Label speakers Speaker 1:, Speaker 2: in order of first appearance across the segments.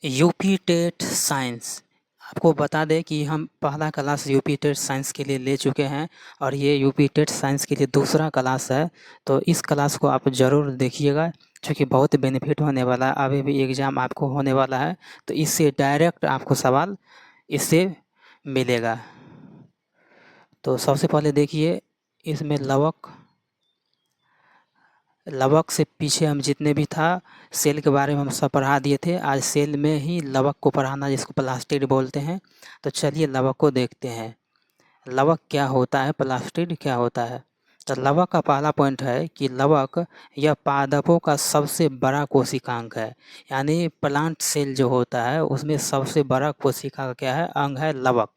Speaker 1: UP TET science. आपको बता दें कि हम पहला क्लास यूपी टेट साइंस के लिए ले चुके हैं और ये यूपी टेट साइंस के लिए दूसरा क्लास है। तो इस क्लास को आप ज़रूर देखिएगा, क्योंकि बहुत बेनिफिट होने वाला है। अभी भी एग्ज़ाम आपको होने वाला है, तो इससे डायरेक्ट आपको सवाल इससे मिलेगा। तो सबसे पहले देखिए, इसमें लवक से पीछे हम जितने भी था सेल के बारे में हम सब पढ़ा दिए थे। आज सेल में ही लवक को पढ़ाना, जिसको प्लास्टिड बोलते हैं। तो चलिए लवक को देखते हैं। लवक क्या होता है, प्लास्टिड क्या होता है। तो लवक का पहला पॉइंट है कि लवक यह पादपों का सबसे बड़ा कोशिकांग है। यानी प्लांट सेल जो होता है उसमें सबसे बड़ा कोशिका का क्या है, अंग है लवक।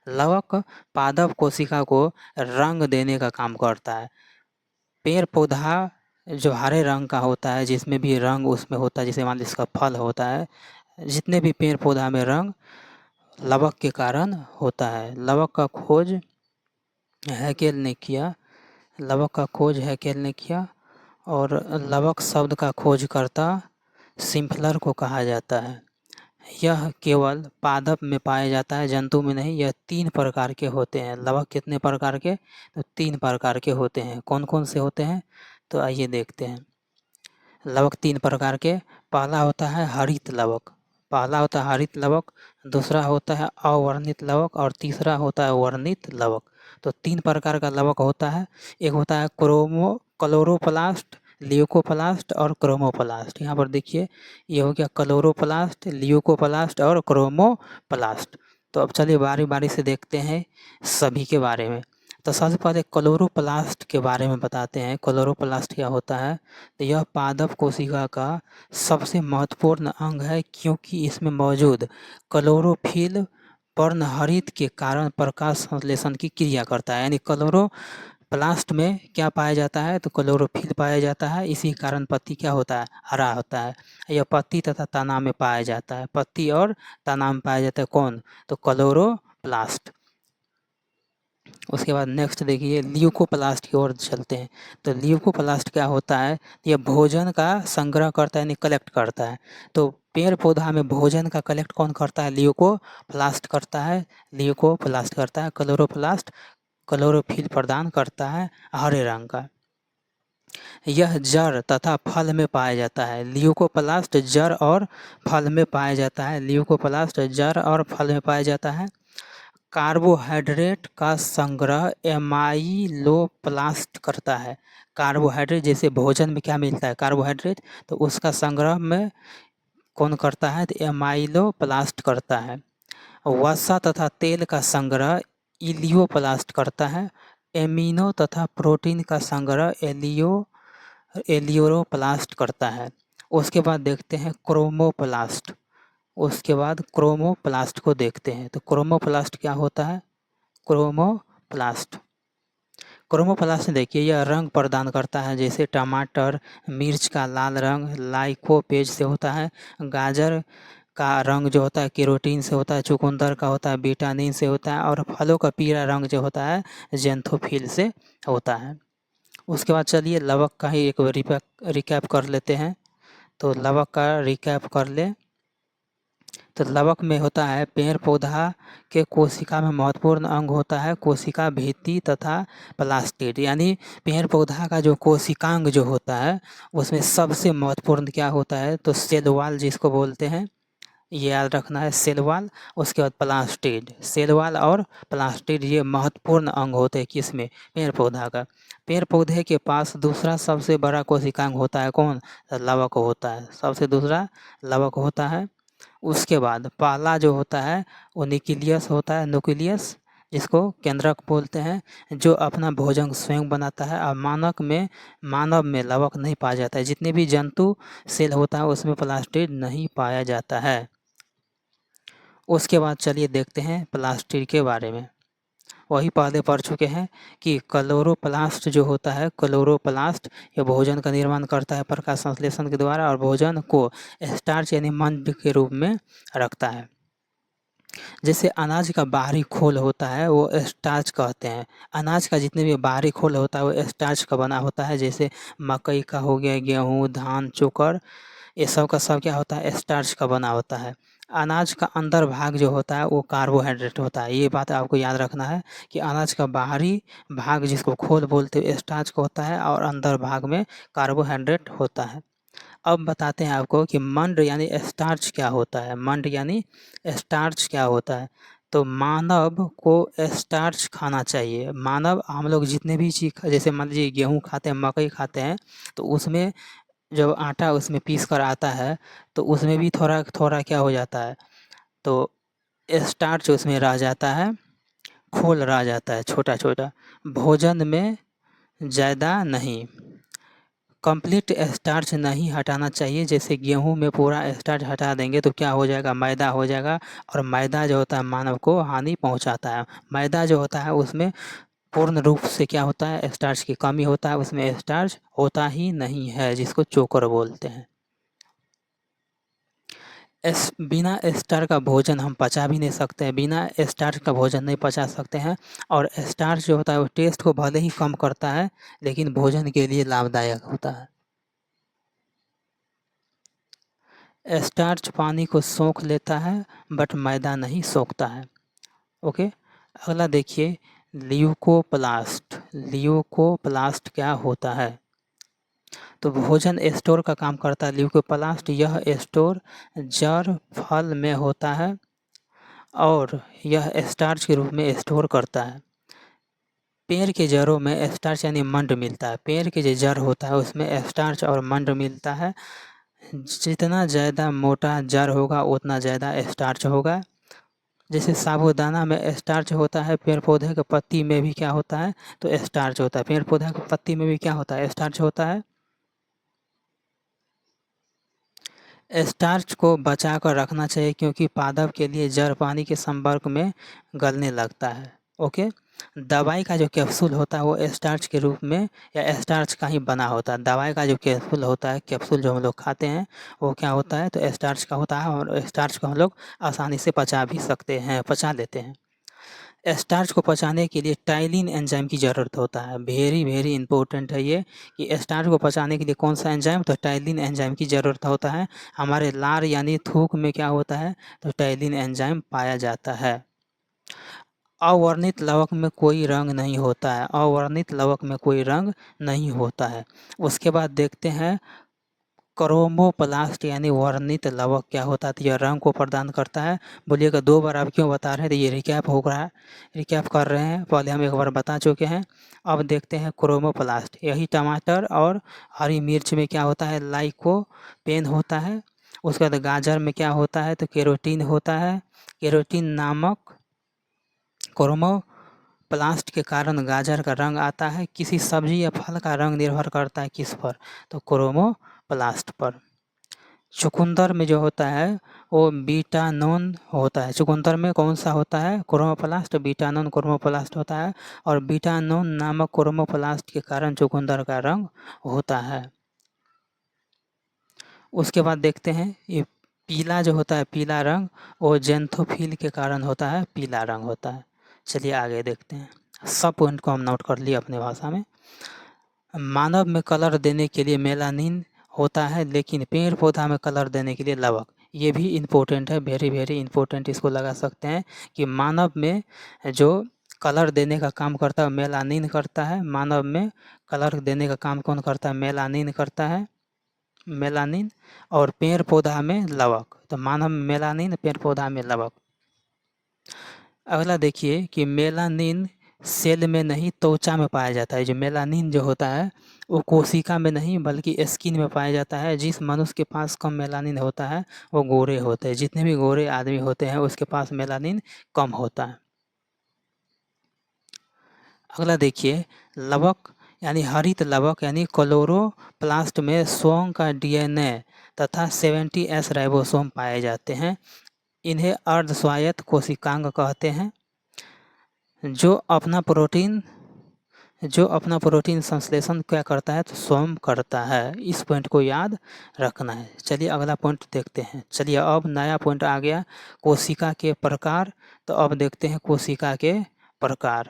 Speaker 1: लवक पादप कोशिका को रंग देने का काम करता है। पेड़ पौधा जो हरे रंग का होता है, जिसमें भी रंग उसमें होता है, जैसे मान लीजिए इसका फल होता है, जितने भी पेड़ पौधा में रंग लवक के कारण होता है। लवक का खोज हैकेल ने किया। लवक का खोज हैकेल ने किया और लवक शब्द का खोजकर्ता सिम्फलर को कहा जाता है। यह केवल पादप में पाया जाता है, जंतु में नहीं। यह 3 प्रकार के होते हैं। लवक कितने प्रकार के, तो 3 प्रकार के होते हैं। कौन कौन से होते हैं, तो आइए देखते हैं। लवक 3 प्रकार के। पहला होता है हरित लवक। पहला होता है हरित लवक, दूसरा होता है अवर्णित लवक और तीसरा होता है वर्णित लवक। तो 3 प्रकार का लवक होता है। एक होता है क्लोरोप्लास्ट, ल्यूकोप्लास्ट और क्रोमोप्लास्ट। यहाँ पर देखिए, ये हो गया क्लोरोप्लास्ट, ल्यूकोप्लास्ट और क्रोमोप्लास्ट। तो अब चलिए बारी बारी से देखते हैं सभी के बारे में। तो सबसे पहले क्लोरोप्लास्ट के बारे में बताते हैं। क्लोरोप्लास्ट क्या होता है, तो यह पादप कोशिका का सबसे महत्वपूर्ण अंग है, क्योंकि इसमें मौजूद क्लोरोफिल पर्णहरित के कारण प्रकाश संश्लेषण की क्रिया करता है। यानी क्लोरोप्लास्ट में क्या पाया जाता है, तो क्लोरोफिल पाया जाता है। इसी कारण पत्ती क्या होता है, हरा होता है। यह पत्ती तथा तना में पाया जाता है। पत्ती और तना में पाया जाता है कौन, तो क्लोरोप्लास्ट। उसके बाद नेक्स्ट देखिए ल्यूकोप्लास्ट की ओर चलते हैं। तो ल्यूकोप्लास्ट क्या होता है, यह भोजन का संग्रह करता है, यानी कलेक्ट करता है। तो पेड़ पौधा में भोजन का कलेक्ट कौन करता है, ल्यूकोप्लास्ट करता है। ल्यूकोप्लास्ट करता है। क्लोरोप्लास्ट क्लोरोफिल प्रदान करता है हरे रंग का। यह जड़ तथा फल में पाया जाता है। ल्यूकोप्लास्ट जड़ और फल में पाया जाता है। ल्यूकोप्लास्ट जड़ और फल में पाया जाता है। कार्बोहाइड्रेट का संग्रह एमाइलोप्लास्ट करता है। कार्बोहाइड्रेट जैसे भोजन में क्या मिलता है, कार्बोहाइड्रेट, तो उसका संग्रह में कौन करता है, तो एमाइलोप्लास्ट करता है। वसा तथा तेल का संग्रह इलियोप्लास्ट करता है। एमिनो तथा प्रोटीन का संग्रह एलियोरोप्लास्ट करता है। उसके बाद देखते हैं क्रोमोप्लास्ट। उसके बाद क्रोमोप्लास्ट को देखते हैं। तो क्रोमोप्लास्ट क्या होता है, क्रोमोप्लास्ट। क्रोमोप्लास्ट देखिए, यह रंग प्रदान करता है। जैसे टमाटर मिर्च का लाल रंग लाइकोपेज से होता है। गाजर का रंग जो होता है केरोटीन से होता है। चुकंदर का होता है विटामिन से होता है। और फलों का पीला रंग जो होता है जेंथोफिल से होता है। उसके बाद चलिए लवक का ही एक रिकैप कर लेते हैं। तो लवक का रिकैप कर ले। तो लवक में होता है पेड़ पौधा के कोशिका में महत्वपूर्ण अंग होता है कोशिका भित्ति तथा प्लास्टिड। यानी पेड़ पौधा का जो कोशिकांग जो होता है उसमें सबसे महत्वपूर्ण क्या होता है, तो सेल वॉल जिसको बोलते हैं, ये याद रखना है, सेल वॉल। उसके बाद प्लास्टिड। सेल वॉल और प्लास्टिड ये महत्वपूर्ण अंग होते हैं किसमें, पेड़ पौधा का। पेड़ पौधे के पास दूसरा सबसे बड़ा कोशिकांग होता है कौन, तो लवक होता है। सबसे दूसरा लवक होता है। उसके बाद पहला जो होता है वो न्यूक्लियस होता है, न्यूक्लियस जिसको केंद्रक बोलते हैं, जो अपना भोजन स्वयं बनाता है। और मानव में लवक नहीं पाया जाता है। जितने भी जंतु सेल होता है उसमें प्लास्टिड नहीं पाया जाता है। उसके बाद चलिए देखते हैं प्लास्टिड के बारे में। वही पहले पढ़ चुके हैं कि क्लोरोप्लास्ट जो होता है, क्लोरोप्लास्ट ये भोजन का निर्माण करता है प्रकाश संश्लेषण के द्वारा, और भोजन को स्टार्च यानी मंड के रूप में रखता है। जैसे अनाज का बाहरी खोल होता है वो स्टार्च कहते हैं। अनाज का जितने भी बाहरी खोल होता है वो स्टार्च का बना होता है। जैसे मकई का हो गया, गेहूँ धान चोकर, ये सब का सब क्या होता है, स्टार्च का बना होता है। अनाज का अंदर भाग जो होता है वो कार्बोहाइड्रेट होता है। ये बात आपको याद रखना है कि अनाज का बाहरी भाग जिसको खोल बोलते हैं स्टार्च का होता है और अंदर भाग में कार्बोहाइड्रेट होता है। अब बताते हैं आपको कि मंड यानी स्टार्च क्या होता है। मंड यानी स्टार्च क्या होता है। तो मानव को स्टार्च खाना चाहिए। मानव हम लोग जितने भी चीज़ जैसे मान लीजिए गेहूँ खाते हैं, मकई खाते हैं, तो उसमें जब आटा उसमें पीस कर आता है तो उसमें भी थोड़ा थोड़ा क्या हो जाता है, तो स्टार्च उसमें रह जाता है, खोल रह जाता है छोटा छोटा, भोजन में ज़्यादा नहीं। कंप्लीट स्टार्च नहीं हटाना चाहिए। जैसे गेहूँ में पूरा स्टार्च हटा देंगे तो क्या हो जाएगा, मैदा हो जाएगा, और मैदा जो होता है मानव को हानि पहुंचाता है। मैदा जो होता है उसमें पूर्ण रूप से क्या होता है, स्टार्च की कमी होता है, उसमें स्टार्च होता ही नहीं है, जिसको चोकर बोलते हैं। बिना स्टार्च का भोजन हम पचा भी नहीं सकते हैं, बिना स्टार्च का भोजन नहीं पचा सकते हैं। और स्टार्च जो होता है वो टेस्ट को भले ही कम करता है लेकिन भोजन के लिए लाभदायक होता है। स्टार्च पानी को सोख लेता है बट मैदा नहीं सोखता है। ओके, अगला देखिए ल्यूकोप्लास्ट। ल्यूकोप्लास्ट क्या होता है, तो भोजन स्टोर का काम करता है ल्यूकोप्लास्ट। यह स्टोर जड़ फल में होता है और यह स्टार्च के रूप में स्टोर करता है। पेड़ के जड़ों में स्टार्च यानी मंड मिलता है। पेड़ के जो जड़ होता है उसमें स्टार्च और मंड मिलता है। जितना ज़्यादा मोटा जड़ होगा उतना ज़्यादा स्टार्च होगा। जैसे साबूदाना में स्टार्च होता है, पेड़ पौधे के पत्ती में भी क्या होता है, तो स्टार्च होता है। पेड़ पौधे के पत्ती में भी क्या होता है, स्टार्च होता है। स्टार्च को बचा कर रखना चाहिए क्योंकि पादप के लिए जड़ पानी के संपर्क में गलने लगता है। ओके, दवाई का जो कैप्सूल होता है वो स्टार्च के रूप में या स्टार्च का ही बना होता है। दवाई का जो कैप्सूल होता है, कैप्सूल जो हम लोग खाते हैं वो क्या होता है, तो स्टार्च का होता है और स्टार्च को हम लोग आसानी से पचा भी सकते हैं, पचा लेते हैं। स्टार्च को पचाने के लिए टाइलिन एंजाइम की ज़रूरत होता है। वेरी वेरी इंपॉर्टेंट है ये कि स्टार्च को पचाने के लिए कौन सा एंजाइम, तो टाइलिन एंजाइम की ज़रूरत होता है। हमारे लार यानी थूक में क्या होता है, तो टाइलिन एंजाइम पाया जाता है। अवर्णित लवक में कोई रंग नहीं होता है। अवर्णित लवक में कोई रंग नहीं होता है। उसके बाद देखते हैं क्रोमोप्लास्ट यानी वर्णित लवक क्या होता है, तो यह रंग को प्रदान करता है। बोलिएगा 2 बार आप क्यों बता रहे हैं, तो ये रिकैप हो रहा है, रिकैप कर रहे हैं, पहले हम एक बार बता चुके हैं। अब देखते हैं क्रोमोप्लास्ट। यही टमाटर और हरी मिर्च में क्या होता है, लाइकोपेन होता है। उसके बाद गाजर में क्या होता है, तो केरोटीन होता है। केरोटीन नामक क्रोमोप्लास्ट के कारण गाजर का रंग आता है। किसी सब्जी या फल का रंग निर्भर करता है किस पर, तो क्रोमोप्लास्ट पर। चुकंदर में जो होता है वो बीटानोन होता है। चुकंदर में कौन सा होता है, क्रोमोप्लास्ट, बीटानोन क्रोमोप्लास्ट होता है। और बीटानोन नामक क्रोमोप्लास्ट के कारण चुकंदर का रंग होता है। उसके बाद देखते हैं ये पीला जो होता है, पीला रंग, वो जेंथोफिल के कारण होता है, पीला रंग होता है। चलिए आगे देखते हैं। सब पॉइंट को हम नोट कर लिए अपने भाषा में। मानव में कलर देने के लिए मेलानिन होता है लेकिन पेड़ पौधा में कलर देने के लिए लवक। ये भी इम्पोर्टेंट है, वेरी वेरी इम्पोर्टेंट, इसको लगा सकते हैं कि मानव में जो कलर देने का काम करता है मेलानिन करता है। मानव में कलर देने का काम कौन करता है, मेलानिन करता है, मेलानिन। और पेड़ पौधा में लवक, तो मानव में मेलानिन, पेड़ पौधा में लवक। अगला देखिए कि मेलानिन सेल में नहीं त्वचा में पाया जाता है। जो मेलानिन जो होता है वो कोशिका में नहीं बल्कि स्किन में पाया जाता है। जिस मनुष्य के पास कम मेलानिन होता है वो गोरे होते हैं। जितने भी गोरे आदमी होते हैं उसके पास मेलानिन कम होता है। अगला देखिए लवक यानी हरित लवक यानी क्लोरोप्लास्ट में स्वयं का डीएनए तथा 70S राइबोसोम पाए जाते हैं। इन्हें अर्धस्वायत्त कोशिकांग कहते हैं। जो अपना प्रोटीन संश्लेषण क्या करता है, तो स्वयं करता है। इस पॉइंट को याद रखना है। चलिए अगला पॉइंट देखते हैं। चलिए अब नया पॉइंट आ गया, कोशिका के प्रकार। तो अब देखते हैं कोशिका के प्रकार।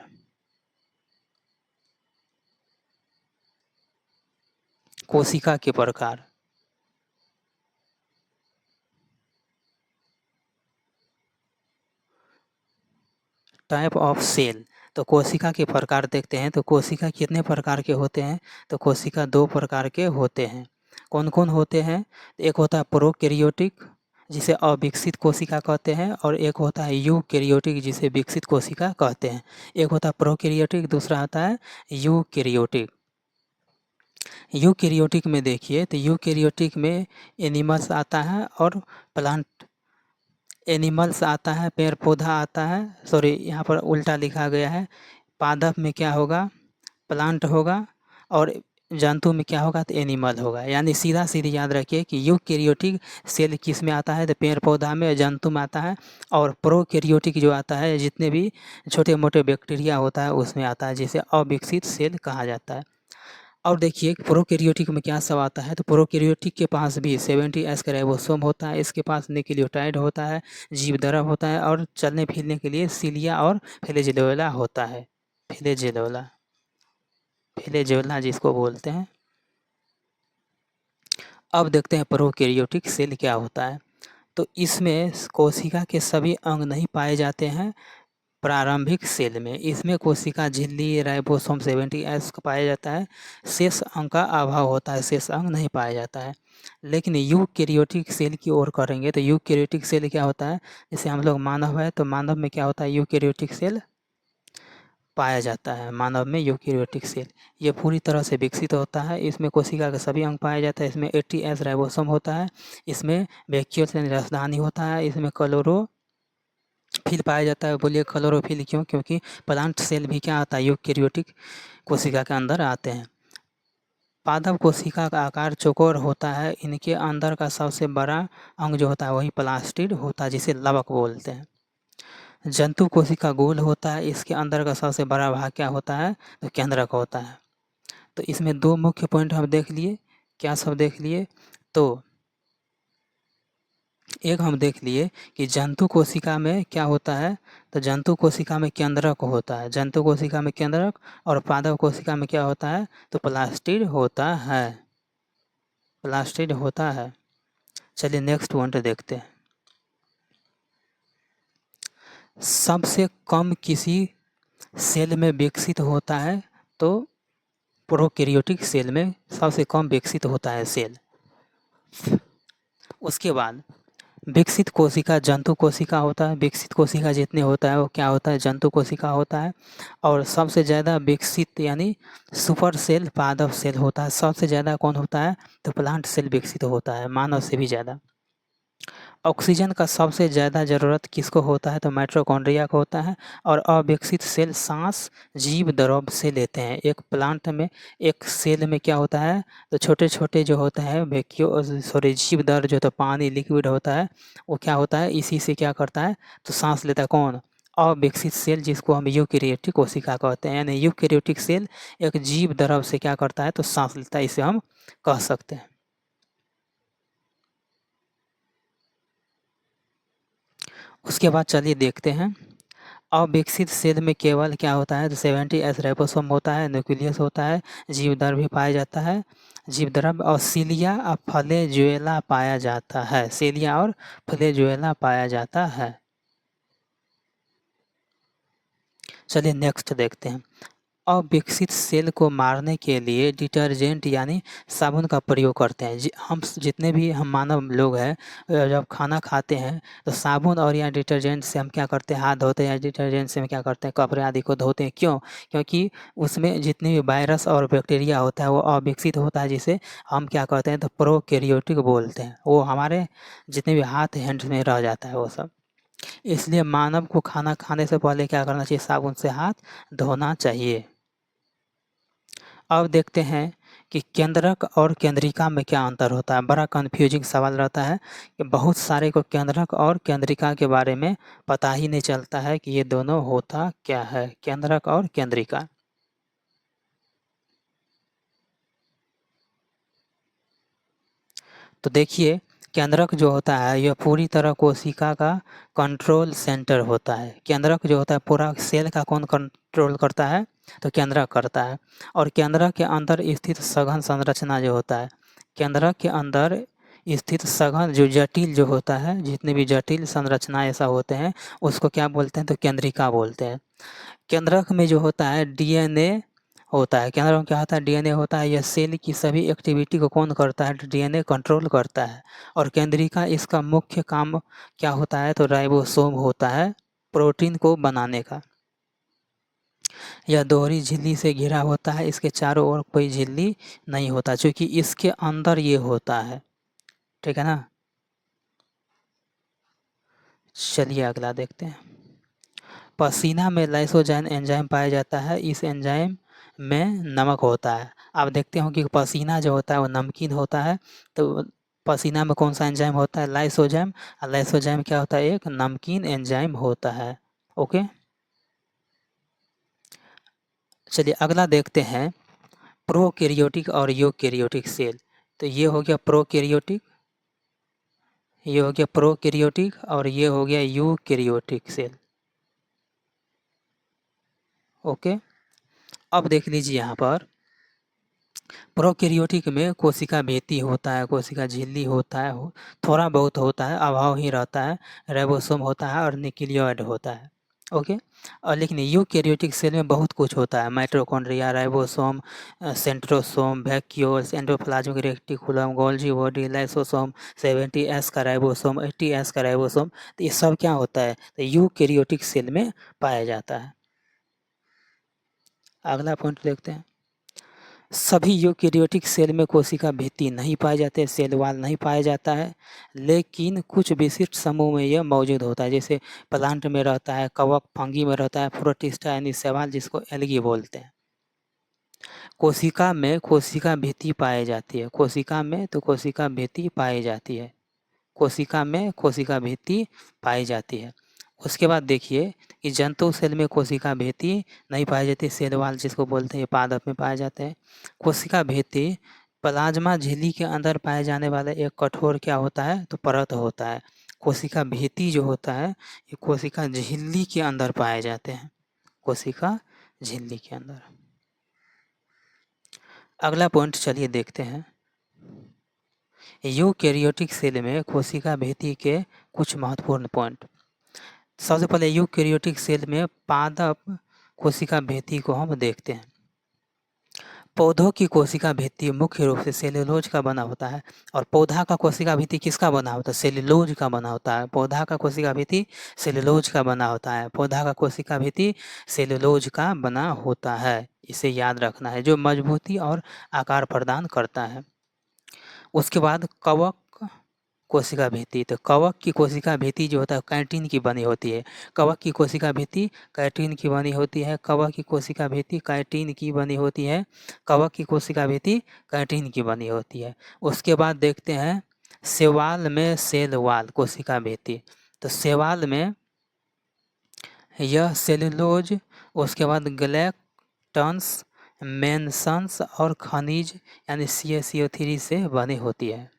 Speaker 1: कोशिका के प्रकार टाइप ऑफ सेल। तो कोशिका के प्रकार देखते हैं। तो कोशिका कितने प्रकार के होते हैं? तो कोशिका 2 प्रकार के होते हैं। कौन कौन होते हैं? एक होता है प्रोकैरियोटिक, जिसे अविकसित कोशिका कहते हैं, और एक होता है यूकैरियोटिक, जिसे विकसित कोशिका कहते हैं। एक होता है प्रोकैरियोटिक, दूसरा होता है यूकैरियोटिक। यूकैरियोटिक में देखिए, तो यूकैरियोटिक में एनिमल्स आता है और प्लांट एनिमल्स आता है, पेड़ पौधा आता है। सॉरी, यहाँ पर उल्टा लिखा गया है। पादप में क्या होगा? प्लांट होगा, और जंतु में क्या होगा? तो एनिमल होगा। यानी सीधा सीधी याद रखिए कि यूकैरियोटिक सेल किस में आता है? तो पेड़ पौधा में, जंतु में आता है। और प्रोकैरियोटिक जो आता है, जितने भी छोटे मोटे बैक्टीरिया होता है उसमें आता है, जिसे अविकसित सेल कहा जाता है। और देखिए प्रोकैरियोटिक में क्या सब आता है? तो प्रोकैरियोटिक के पास भी 70S का राइबोसोम होता है। इसके पास न्यूक्लियोटाइड होता है, जीवद्रव होता है, और चलने फिरने के लिए सिलिया और फ्लैजेल्ला होता है। फ्लैजेल्ला जिसको बोलते हैं। अब देखते हैं प्रोकैरियोटिक सेल क्या होता है। तो इसमें कोशिका के सभी अंग नहीं पाए जाते हैं प्रारंभिक सेल में। इसमें कोशिका झिल्ली, राइबोसोम 70S का पाया जाता है। शेष अंग का अभाव होता है, शेष अंग नहीं पाया जाता है। लेकिन यूकैरियोटिक सेल की ओर करेंगे तो यूकैरियोटिक सेल क्या होता है? जैसे हम लोग मानव है, तो मानव में क्या होता है? यूकैरियोटिक सेल पाया जाता है। मानव में यूकैरियोटिक सेल ये पूरी तरह से विकसित होता है। इसमें कोशिका के सभी अंग पाए जाते हैं। इसमें 80S राइबोसोम होता है। इसमें वैक्यूल यानी रसदानी होता है। इसमें क्लोरोफिल पाया जाता है। बोलिए क्लोरोफिल क्यों? क्योंकि प्लांट सेल भी क्या आता है? यूकैरियोटिक कोशिका के अंदर आते हैं। पादप कोशिका का आकार चौकोर होता है। इनके अंदर का सबसे बड़ा अंग जो होता है वही प्लास्टिड होता है, जिसे लवक बोलते हैं। जंतु कोशिका गोल होता है। इसके अंदर का सबसे बड़ा भाग क्या होता है? तो केंद्रक होता है। तो इसमें 2 मुख्य पॉइंट हम देख लिए। क्या सब देख लिए? तो एक हम देख लिए कि जंतु कोशिका में क्या होता है? तो जंतु कोशिका में केंद्रक होता है। जंतु कोशिका में केंद्रक, और पादप कोशिका में क्या होता है? तो प्लास्टिड होता है। प्लास्टिड होता है। चलिए नेक्स्ट पॉइंट देखते हैं। सबसे कम किसी सेल में विकसित होता है तो प्रोकैरियोटिक सेल में सबसे कम विकसित होता है सेल। उसके बाद विकसित कोशिका जंतु कोशिका होता है। विकसित कोशिका जितने होता है वो क्या होता है? जंतु कोशिका होता है। और सबसे ज़्यादा विकसित यानी सुपर सेल पादप सेल होता है। सबसे ज़्यादा कौन होता है? तो प्लांट सेल विकसित होता है, मानव से भी ज़्यादा। ऑक्सीजन का सबसे ज़्यादा ज़रूरत किसको होता है? तो माइटोकॉन्ड्रिया को होता है। और अविकसित सेल सांस जीव द्रव से लेते हैं। एक प्लांट में, एक सेल में क्या होता है? तो छोटे छोटे जो होते हैं जीव द्रव जो तो पानी लिक्विड होता है, वो क्या होता है? इसी से क्या करता है? तो सांस लेता है। कौन? अविकसित सेल, जिसको हम यूकैरियोटिक कोशिका कहते हैं। यानी यूकैरियोटिक सेल एक जीव द्रव से क्या करता है? तो सांस लेता है। इसे हम कह सकते हैं। उसके बाद चलिए देखते हैं। अविकसित सेल में केवल क्या होता है? तो 70S राइबोसोम होता है, न्यूक्लियस होता है, जीवद्रव भी पाया जाता है, जीवद्रव, और सिलिया और फ्लैजेल्ला पाया जाता है। सिलिया और फ्लैजेल्ला पाया जाता है। चलिए नेक्स्ट देखते हैं। अविकसित सेल को मारने के लिए डिटर्जेंट यानी साबुन का प्रयोग करते हैं। हम जितने भी हम मानव लोग हैं, जब खाना खाते हैं तो साबुन और या डिटर्जेंट से हम क्या करते हैं? हाथ धोते हैं। या डिटर्जेंट से हम क्या करते हैं? कपड़े आदि को धोते हैं। क्यों? क्योंकि उसमें जितने भी वायरस और बैक्टीरिया होता है वो अविकसित होता है, जिसे हम क्या कहते हैं? तो प्रोकैरियोटिक बोलते हैं। वो हमारे जितने भी हाथ हैंड्स में रह जाता है वो सब। इसलिए मानव को खाना खाने से पहले क्या करना चाहिए? साबुन से हाथ धोना चाहिए। अब देखते हैं कि केंद्रक और केंद्रिका में क्या अंतर होता है। बड़ा कन्फ्यूजिंग सवाल रहता है कि बहुत सारे को केंद्रक और केंद्रिका के बारे में पता ही नहीं चलता है कि ये दोनों होता क्या है, केंद्रक और केंद्रिका। तो देखिए केंद्रक जो होता है यह पूरी तरह कोशिका का कंट्रोल सेंटर होता है। केंद्रक जो होता है पूरा सेल का कौन कंट्रोल करता है? तो केंद्रक करता है। और केंद्रक के अंदर स्थित सघन संरचना जो होता है, केंद्रक के अंदर स्थित सघन जो जटिल जो होता है, जितने भी जटिल संरचना ऐसा होते हैं उसको क्या बोलते हैं, तो केंद्रिका बोलते हैं। केंद्रक में जो होता है डीएनए होता है। केंद्रक में क्या होता है, डीएनए होता है। यह सेल की सभी एक्टिविटी को कौन करता है, डीएनए कंट्रोल करता है। और केंद्रिका इसका मुख्य काम क्या होता है, तो राइबोसोम होता है प्रोटीन को बनाने का। यह दोहरी झिल्ली से घिरा होता है, इसके चारों ओर कोई झिल्ली नहीं होता, क्योंकि इसके अंदर ये होता है। ठीक है ना। चलिए अगला देखते हैं। पसीना में लाइसोजाइम एंजाइम पाया जाता है। इस एंजाइम में नमक होता है। आप देखते हो कि पसीना जो होता है वो नमकीन होता है, तो पसीना में कौन सा एंजाइम होता है, लाइसोजाइम। और लाइसोजाइम क्या होता है, एक नमकीन एंजाइम होता है। ओके, चलिए अगला देखते हैं प्रोकैरियोटिक और यूकैरियोटिक सेल। तो ये हो गया प्रोकैरियोटिक, ये हो गया प्रोकैरियोटिक और ये हो गया यूकैरियोटिक सेल। ओके, अब देख लीजिए यहाँ पर प्रोकैरियोटिक में कोशिका भित्ति होता है, कोशिका झिल्ली होता है, थोड़ा बहुत होता है, अभाव ही रहता है। राइबोसोम होता है और न्यूक्लियोइड होता है। ओके, और लेकिन यूकैरियोटिक सेल में बहुत कुछ होता है। Mitochondria, ribosome, centrosome, vacuoles, endoplasmic reticulum, Golgi body, lysosome, 70S का राइबोसोम, 80S का राइबोसोम, तो ये सब क्या होता है, तो यूकैरियोटिक सेल में पाया जाता है। अगला पॉइंट देखते हैं। सभी यूकैरियोटिक सेल में कोशिका भित्ति नहीं पाए जाते, सेल वॉल नहीं पाया जाता है, लेकिन कुछ विशिष्ट समूह में यह मौजूद होता है। जैसे प्लांट में रहता है, कवक, फंगी में रहता है, प्रोटिस्टा यानी शैवाल जिसको एल्गी बोलते हैं। कोशिका में कोशिका भित्ति पाई जाती है, कोशिका में तो कोशिका भित्ति पाई जाती है, कोशिका में कोशिका भित्ति पाई जाती है। उसके बाद देखिए कि जंतु सेल में कोशिका भित्ति नहीं पाई जाती, सेल वॉल जिसको बोलते हैं पादप में पाए जाते हैं। कोशिका भित्ति प्लाज्मा झिल्ली के अंदर पाए जाने वाला एक कठोर क्या होता है, तो परत होता है। कोशिका भित्ति जो होता है ये कोशिका झिल्ली के अंदर पाए जाते हैं, कोशिका झिल्ली के अंदर। अगला पॉइंट चलिए देखते हैं। यूकैरियोटिक सेल में कोशिका भित्ति के कुछ महत्वपूर्ण पॉइंट। सबसे पहले यूकैरियोटिक सेल में पादप कोशिका भित्ति को हम देखते हैं। पौधों की कोशिका भित्ति मुख्य रूप से सेल्यूलोज का बना होता है। और पौधा का कोशिका भित्ति किसका बना होता है, सेल्यूलोज का बना होता है। पौधा का कोशिका भित्ति सेल्यूलोज का बना होता है, पौधा का कोशिका भित्ति सेल्यूलोज का बना होता है। इसे याद रखना है, जो मजबूती और आकार प्रदान करता है। उसके बाद कवक कोशिका भित्ति, तो कवक की कोशिका भित्ति जो होता है कैटिन की बनी होती है। कवक की कोशिका भित्ति कैटिन की बनी होती है, कवक की कोशिका भित्ति कैटिन की बनी होती है, कवक की कोशिका भित्ति कैटिन की बनी होती है। उसके बाद देखते हैं शैवाल में सेल वॉल कोशिका भित्ति। तो शैवाल में यह सेलुलोज, उसके बाद ग्लैक्टन्स, मेंसन्स और खनिज यानी CaCO3 से बनी होती है।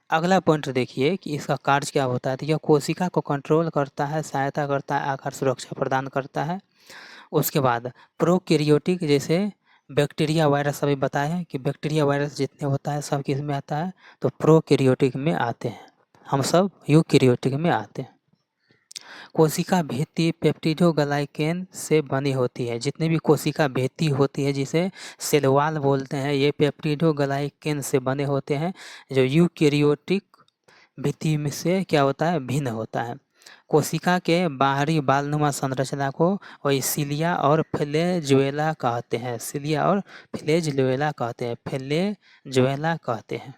Speaker 1: अगला पॉइंट देखिए कि इसका कार्य क्या होता है, तो यह कोशिका को कंट्रोल करता है, सहायता करता है, आकार सुरक्षा प्रदान करता है। उसके बाद प्रोकैरियोटिक जैसे बैक्टीरिया वायरस अभी बताए हैं कि बैक्टीरिया वायरस जितने होता है सब किस में आता है, तो प्रोकैरियोटिक में आते हैं, हम सब यूकैरियोटिक में आते हैं। कोशिका भित्ति पेप्टिडोग्लाइकेन से बनी होती है। जितने भी कोशिका भित्ति होती है जिसे सेल वॉल बोलते हैं, ये पेप्टिडोग्लाइकेन से बने होते हैं, जो यूकैरियोटिक भित्ति में से क्या होता है, भिन्न होता है। कोशिका के बाहरी बालनुमा संरचना को वही सिलिया और फ्लैजुएला कहते हैं, सिलिया और फ्लैजुएला कहते हैं, फ्लैजुएला कहते हैं।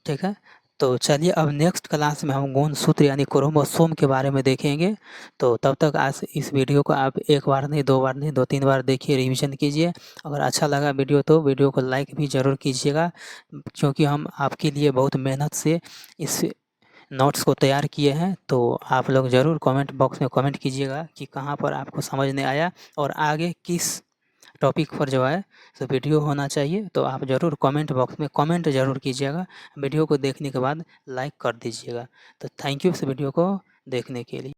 Speaker 1: ठीक है, तो चलिए अब नेक्स्ट क्लास में हम गुणसूत्र यानी क्रोमोसोम के बारे में देखेंगे। तो तब तक आज इस वीडियो को आप एक बार नहीं, दो बार नहीं, 2-3 बार देखिए, रिवीजन कीजिए। अगर अच्छा लगा वीडियो तो वीडियो को लाइक भी ज़रूर कीजिएगा, क्योंकि हम आपके लिए बहुत मेहनत से इस नोट्स को तैयार किए हैं। तो आप लोग ज़रूर कमेंट बॉक्स में कमेंट कीजिएगा कि कहाँ पर आपको समझ नहीं आया और आगे किस टॉपिक पर जो है तो वीडियो होना चाहिए। तो आप ज़रूर कमेंट बॉक्स में कमेंट ज़रूर कीजिएगा, वीडियो को देखने के बाद लाइक कर दीजिएगा। तो थैंक यू इस वीडियो को देखने के लिए।